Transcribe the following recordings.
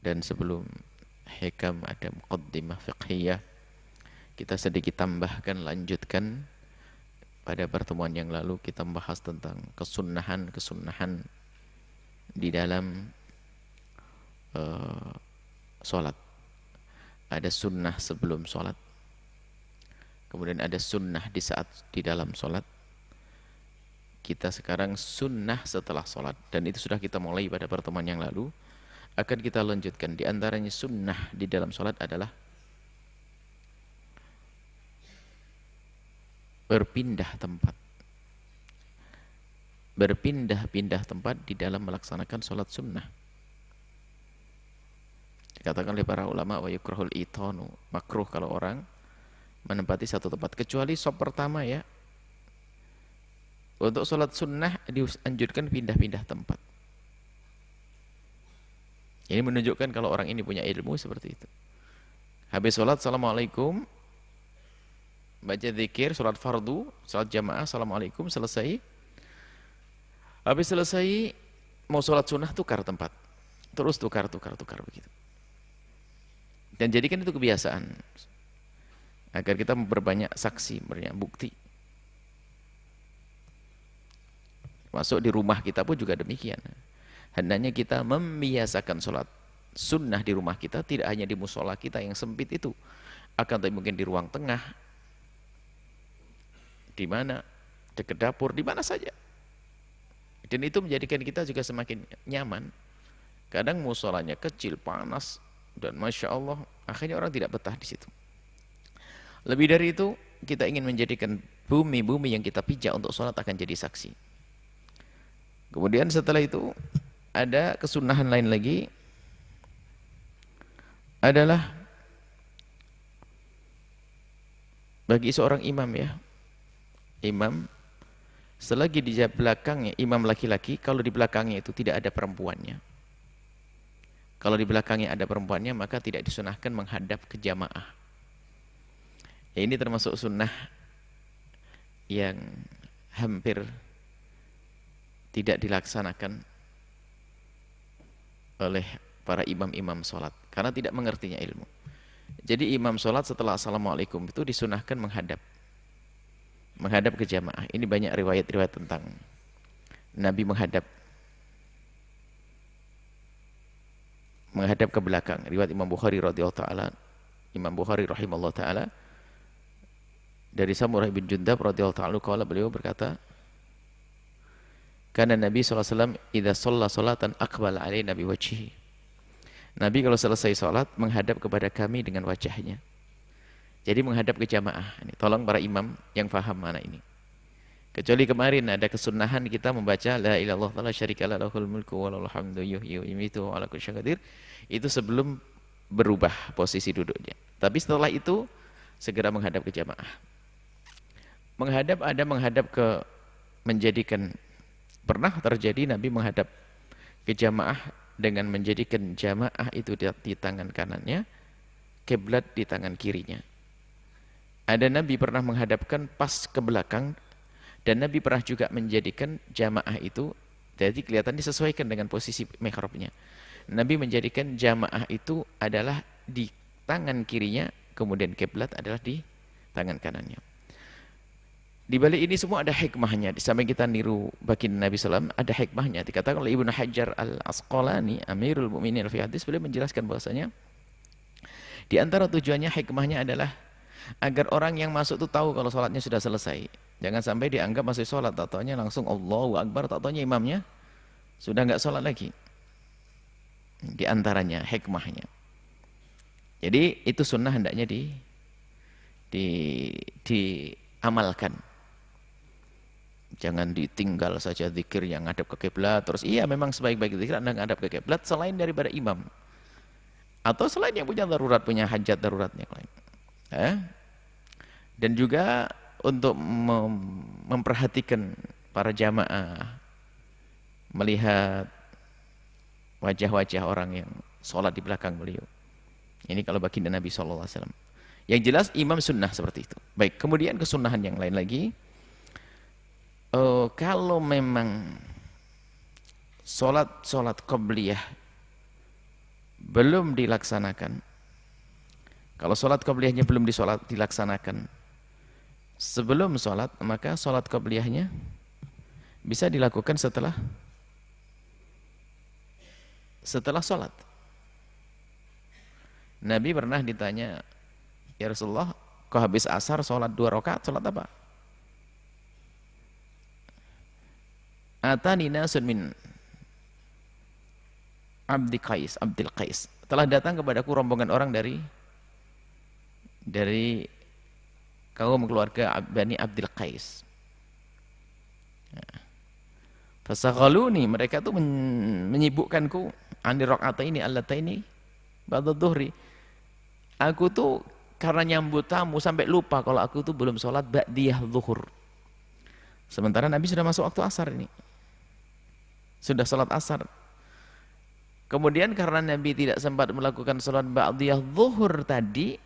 Dan sebelum hikam ada muqaddimah fiqhiyah, kita sedikit tambahkan, lanjutkan. Pada pertemuan yang lalu kita membahas tentang kesunnahan di dalam sholat. Ada sunnah sebelum sholat, kemudian ada sunnah di saat di dalam sholat. Kita sekarang sunnah setelah sholat, dan itu sudah kita mulai pada pertemuan yang lalu. Akan kita lanjutkan. Di antaranya sunnah di dalam sholat adalah berpindah tempat. Berpindah-pindah tempat di dalam melaksanakan sholat sunnah. Dikatakan oleh para ulama, wa yukrahul itanu, makruh kalau orang menempati satu tempat, kecuali sop pertama ya. Untuk sholat sunnah dianjurkan pindah-pindah tempat. Ini menunjukkan kalau orang ini punya ilmu seperti itu. Habis sholat, assalamualaikum, baca zikir, sholat fardu, sholat jamaah, assalamualaikum, selesai. Habis selesai, mau sholat sunnah, tukar tempat. Terus tukar begitu. Dan jadikan itu kebiasaan. Agar kita memperbanyak saksi, banyak bukti. Masuk di rumah kita pun juga demikian. Hendaknya kita membiasakan sholat sunnah di rumah kita, tidak hanya di musola kita yang sempit itu, akan tapi mungkin di ruang tengah, di mana, dekat dapur, di mana saja. Dan itu menjadikan kita juga semakin nyaman. Kadang musolanya kecil, panas, dan Masya Allah, akhirnya orang tidak betah di situ. Lebih dari itu, kita ingin menjadikan bumi-bumi yang kita pijak untuk sholat akan jadi saksi. Kemudian setelah itu, ada kesunahan lain lagi, adalah bagi seorang imam ya. Imam, selagi di belakangnya, imam laki-laki, kalau di belakangnya itu tidak ada perempuannya. Kalau di belakangnya ada perempuannya, maka tidak disunahkan menghadap ke jamaah. Ya, ini termasuk sunnah yang hampir tidak dilaksanakan oleh para imam-imam sholat, karena tidak mengertinya ilmu. Jadi imam sholat setelah assalamualaikum itu disunahkan menghadap ke jamaah. Ini banyak riwayat-riwayat tentang Nabi menghadap ke belakang. Riwayat Imam Bukhari radhiyallahu taala, Imam Bukhari rahimahullah taala, dari Samurah bin Jundab radhiyallahu taala qala, beliau berkata, karena Nabi SAW idza shalla salatan aqbala alaina bi wajhihi. Nabi kalau selesai salat menghadap kepada kami dengan wajahnya. Jadi menghadap ke jamaah. Ini tolong para imam yang faham mana ini. Kecuali kemarin ada kesunahan kita membaca la ilaha illallah la syarikalah lahul mulku wa lahul hamdu yuhyi wa yumiitu wa ala kulli syai'in qadir. Itu sebelum berubah posisi duduknya. Tapi setelah itu segera menghadap ke jamaah. Menghadap ke, menjadikan, pernah terjadi Nabi menghadap ke jamaah dengan menjadikan jamaah itu di tangan kanannya, kiblat di tangan kirinya. Ada Nabi pernah menghadapkan pas ke belakang, dan Nabi pernah juga menjadikan jamaah itu, jadi kelihatan disesuaikan dengan posisi mihrabnya. Nabi menjadikan jamaah itu adalah di tangan kirinya, kemudian kiblat adalah di tangan kanannya. Di balik ini semua ada hikmahnya. Sampai kita niru baginda Nabi SAW, ada hikmahnya. Dikatakan oleh Ibnu Hajar al-Asqalani, Amirul Mukminin fi hadis, beliau menjelaskan bahwasanya di antara tujuannya, hikmahnya adalah agar orang yang masuk itu tahu kalau sholatnya sudah selesai. Jangan sampai dianggap masih sholat, tak-taunya langsung Allahu Akbar, tak-taunya imamnya sudah enggak sholat lagi. Di antaranya hikmahnya. Jadi itu sunnah hendaknya diamalkan. Jangan ditinggal saja zikir yang ngadap ke kiblat terus. Iya, memang sebaik-baik zikir Anda ngadap ke kiblat selain daripada imam. Atau selain yang punya darurat, punya hajat daruratnya lain. Dan juga untuk memperhatikan para jamaah, melihat wajah-wajah orang yang sholat di belakang beliau. Ini kalau baginda Nabi SAW. Yang jelas imam sunnah seperti itu. Baik, kemudian kesunahan yang lain lagi. Kalau memang sholat qabliyah belum dilaksanakan, kalau sholat qobliyahnya belum dilaksanakan sebelum sholat, maka sholat qobliyahnya bisa dilakukan setelah sholat. Nabi pernah ditanya, ya Rasulullah, kau habis asar sholat 2 rakaat, sholat apa? Atani nasun min Abdul Qais. Telah datang kepadaku rombongan orang dari kaum keluarga Bani Abdul Qais. Fasaghaluni, mereka tuh menyibukkanku ani rakaataini allataini ba'da dhuhri. Aku tuh karena nyambut tamu sampai lupa kalau aku tuh belum sholat ba'diyah zuhur. Sementara Nabi sudah masuk waktu asar ini. Sudah sholat asar. Kemudian karena Nabi tidak sempat melakukan sholat ba'diyah zuhur tadi,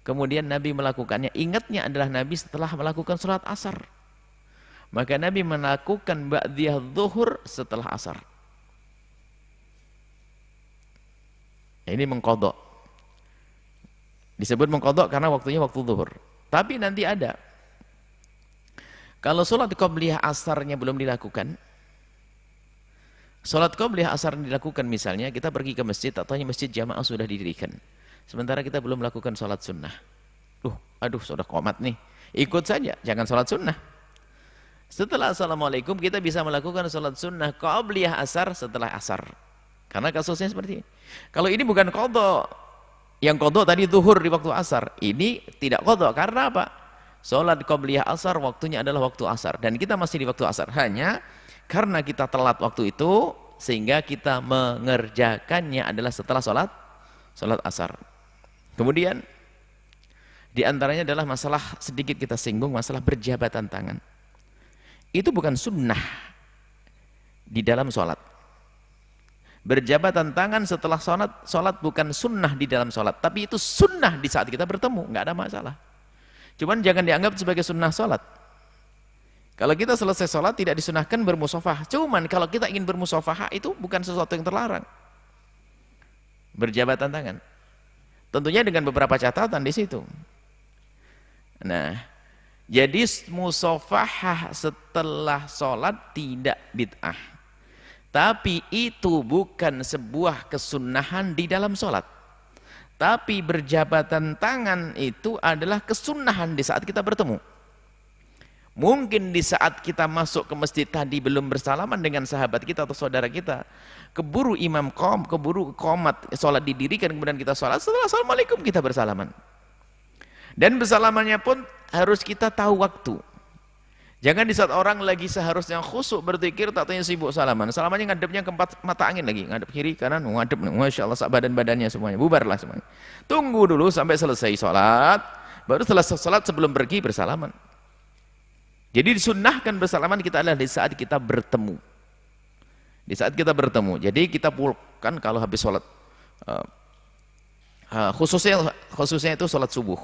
kemudian Nabi melakukannya. Ingatnya adalah Nabi setelah melakukan sholat asar. Maka Nabi melakukan ba'diyah zuhur setelah asar. Ini mengkodok. Disebut mengkodok karena waktunya waktu zuhur. Tapi nanti ada. Kalau sholat qobliyah asarnya belum dilakukan, sholat qobliyah asar dilakukan, misalnya kita pergi ke masjid atau masjid jamaah sudah didirikan, sementara kita belum melakukan sholat sunnah. Aduh sudah qomat nih, ikut saja, jangan sholat sunnah. Setelah assalamualaikum kita bisa melakukan sholat sunnah qobliyah asar setelah asar, karena kasusnya seperti ini. Kalau ini bukan qadha, yang qadha tadi zuhur di waktu asar, ini tidak qadha. Karena apa? Sholat qobliyah asar waktunya adalah waktu asar, dan kita masih di waktu asar, hanya karena kita telat waktu itu sehingga kita mengerjakannya adalah setelah sholat asar. Kemudian diantaranya adalah masalah, sedikit kita singgung, masalah berjabatan tangan. Itu bukan sunnah di dalam sholat. Berjabatan tangan setelah sholat bukan sunnah di dalam sholat, tapi itu sunnah di saat kita bertemu, nggak ada masalah. Cuman jangan dianggap sebagai sunnah sholat. Kalau kita selesai sholat tidak disunahkan bermusafah. Cuman kalau kita ingin bermusafah itu bukan sesuatu yang terlarang. Berjabatan tangan. Tentunya dengan beberapa catatan di situ. Nah, jadi musafahah setelah sholat tidak bid'ah. Tapi itu bukan sebuah kesunahan di dalam sholat. Tapi berjabatan tangan itu adalah kesunahan di saat kita bertemu. Mungkin di saat kita masuk ke masjid tadi belum bersalaman dengan sahabat kita atau saudara kita, keburu imam keburu qomat, sholat didirikan, kemudian kita sholat, setelah assalamualaikum kita bersalaman. Dan bersalamannya pun harus kita tahu waktu. Jangan di saat orang lagi seharusnya khusyuk berzikir, tak tanya sibuk salaman. Salamannya ngadepnya ke mata angin lagi, ngadep kiri kanan, ngadep, masya Allah, badan-badannya semuanya, bubarlah semuanya. Tunggu dulu sampai selesai sholat, baru setelah sholat sebelum pergi bersalaman. Jadi disunnahkan bersalaman kita adalah di saat kita bertemu. Di saat kita bertemu. Jadi kita pulkan kalau habis sholat, khususnya itu sholat subuh.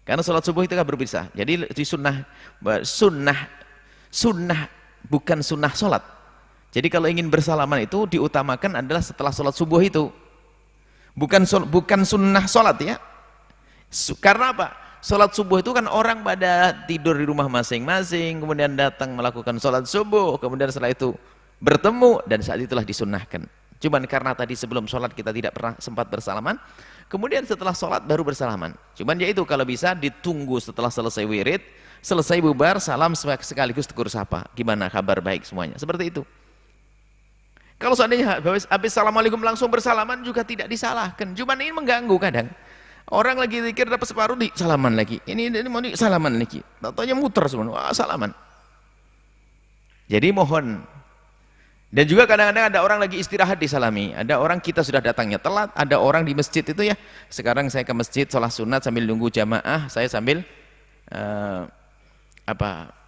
Karena sholat subuh itu kan berpisah. Jadi di sunnah bukan sunnah sholat. Jadi kalau ingin bersalaman itu diutamakan adalah setelah sholat subuh itu. Bukan sunnah sholat ya. Karena apa? Sholat subuh itu kan orang pada tidur di rumah masing-masing, kemudian datang melakukan sholat subuh, kemudian setelah itu bertemu, dan saat itulah disunnahkan. Cuman karena tadi sebelum sholat kita tidak pernah sempat bersalaman, kemudian setelah sholat baru bersalaman. Cuman ya itu, kalau bisa ditunggu setelah selesai wirid, selesai bubar, salam sekaligus tegur sapa. Gimana kabar, baik semuanya, seperti itu. Kalau seandainya habis assalamualaikum langsung bersalaman juga tidak disalahkan, cuman ini mengganggu kadang. Orang lagi zikir dapat separuh di salaman lagi. Ini mau di salaman lagi. Taunya muter semua. Wah, salaman. Jadi mohon. Dan juga kadang-kadang ada orang lagi istirahat disalami. Ada orang kita sudah datangnya telat. Ada orang di masjid itu ya. Sekarang saya ke masjid sholat sunat sambil nunggu jamaah. Saya sambil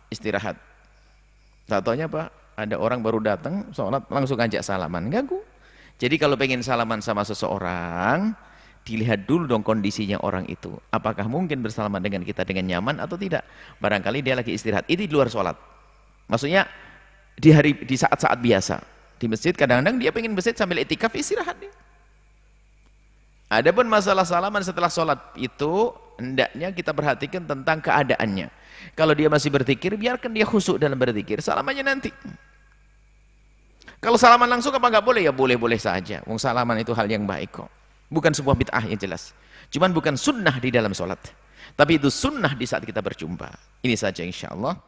istirahat. Taunya apa? Ada orang baru datang sholat langsung ngajak salaman. Ganggu. Jadi kalau pengen salaman sama seseorang, dilihat dulu dong kondisinya orang itu, apakah mungkin bersalaman dengan kita dengan nyaman atau tidak. Barangkali dia lagi istirahat, itu di luar sholat, maksudnya di saat-saat biasa di masjid. Kadang-kadang dia pengen masjid sambil itikaf, istirahat dia. Adapun masalah salaman setelah sholat itu, hendaknya kita perhatikan tentang keadaannya. Kalau dia masih berzikir, biarkan dia khusyuk dalam berzikir, salamannya nanti. Kalau salaman langsung apa nggak boleh? Ya boleh-boleh saja. Wong salaman itu hal yang baik kok. Bukan sebuah bid'ah yang jelas. Cuman bukan sunnah di dalam sholat. Tapi itu sunnah di saat kita berjumpa. Ini saja insya Allah.